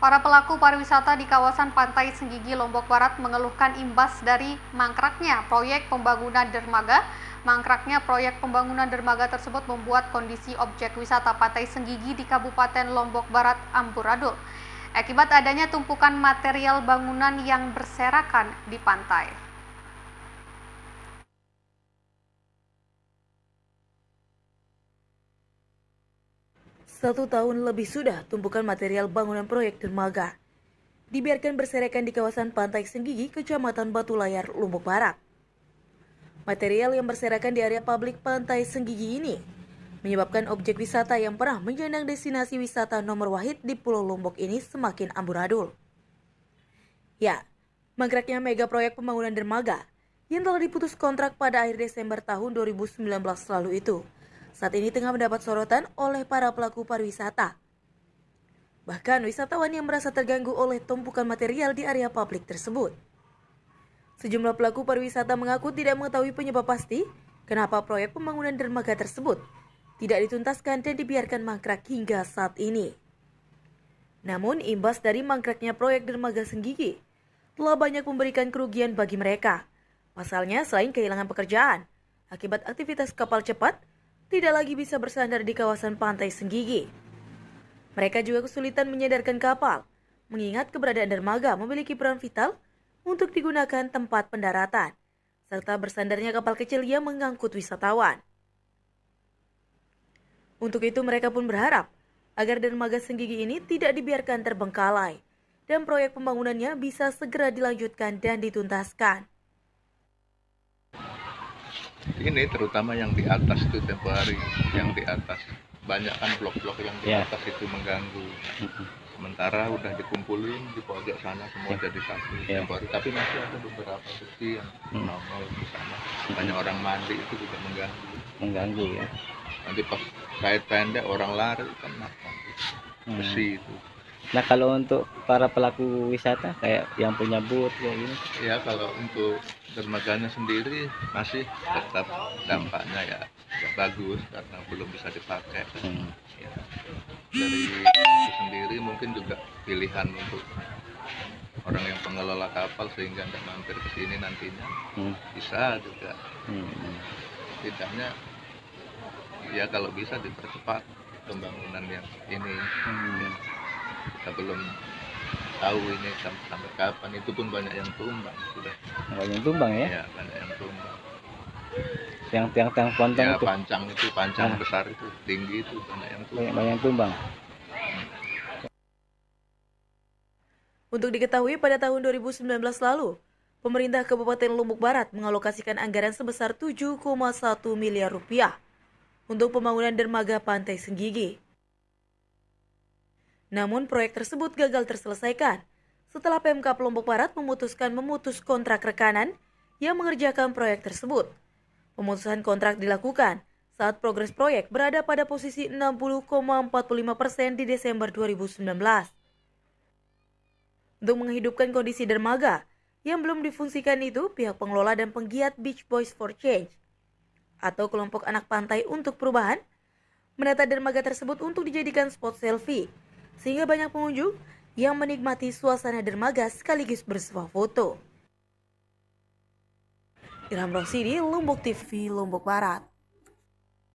Para pelaku pariwisata di kawasan Pantai Senggigi, Lombok Barat mengeluhkan imbas dari mangkraknya proyek pembangunan dermaga. Mangkraknya proyek pembangunan dermaga tersebut membuat kondisi objek wisata Pantai Senggigi di Kabupaten Lombok Barat amburadul. Akibat adanya tumpukan material bangunan yang berserakan di pantai. Satu tahun lebih sudah tumpukan material bangunan proyek dermaga dibiarkan berserakan di kawasan Pantai Senggigi, Kecamatan Batu Layar, Lombok Barat. Material yang berserakan di area publik Pantai Senggigi ini menyebabkan objek wisata yang pernah menyandang destinasi wisata nomor wahid di Pulau Lombok ini semakin amburadul. Ya, mangkraknya mega proyek pembangunan dermaga yang telah diputus kontrak pada akhir Desember tahun 2019 lalu itu saat ini tengah mendapat sorotan oleh para pelaku pariwisata. Bahkan wisatawan yang merasa terganggu oleh tumpukan material di area publik tersebut. Sejumlah pelaku pariwisata mengaku tidak mengetahui penyebab pasti kenapa proyek pembangunan dermaga tersebut tidak dituntaskan dan dibiarkan mangkrak hingga saat ini. Namun imbas dari mangkraknya proyek dermaga Senggigi telah banyak memberikan kerugian bagi mereka. Pasalnya selain kehilangan pekerjaan akibat aktivitas kapal cepat tidak lagi bisa bersandar di kawasan Pantai Senggigi. Mereka juga kesulitan menyadarkan kapal, mengingat keberadaan dermaga memiliki peran vital untuk digunakan tempat pendaratan, serta bersandarnya kapal kecil yang mengangkut wisatawan. Untuk itu mereka pun berharap agar dermaga Senggigi ini tidak dibiarkan terbengkalai dan proyek pembangunannya bisa segera dilanjutkan dan dituntaskan. Ini terutama yang di atas itu tempo hari, yang di atas banyak kan blok-blok yang di atas itu mengganggu. Sementara udah dikumpulin di pojok sana semua jadi satu tempo hari, tapi masih ada beberapa bukti yang nongol di sana. Banyak orang mandi itu juga mengganggu ya. Nanti pas kait pendek orang lari kan besi itu. Nah kalau untuk para pelaku wisata kayak yang punya boot kayak gini? Ya kalau untuk dermaganya sendiri masih tetap dampaknya ya bagus karena belum bisa dipakai. Ya. Dari itu sendiri mungkin juga pilihan untuk orang yang pengelola kapal sehingga tidak mampir ke sini nantinya bisa juga. Tidaknya ya kalau bisa dipercepat pembangunan yang ini. Ya. Kita belum tahu ini sampai kapan, itu pun banyak yang tumbang sudah. Banyak yang tumbang ya? Ya banyak yang tumbang. Yang tiang-tiang pontong ya, itu? Pancang besar itu, tinggi itu banyak yang tumbang. Banyak yang tumbang. Untuk diketahui pada tahun 2019 lalu, pemerintah Kabupaten Lombok Barat mengalokasikan anggaran sebesar 7,1 miliar rupiah untuk pembangunan dermaga Pantai Senggigi. Namun proyek tersebut gagal terselesaikan setelah Pemkab Lombok Barat memutus kontrak rekanan yang mengerjakan proyek tersebut. Pemutusan kontrak dilakukan saat progres proyek berada pada posisi 60,45% di Desember 2019. Untuk menghidupkan kondisi dermaga yang belum difungsikan itu, pihak pengelola dan penggiat Beach Boys for Change atau kelompok anak pantai untuk perubahan menata dermaga tersebut untuk dijadikan spot selfie, sehingga banyak pengunjung yang menikmati suasana dermaga sekaligus bersuah foto. Ilham Rosidi, Lombok TV, Lombok Barat.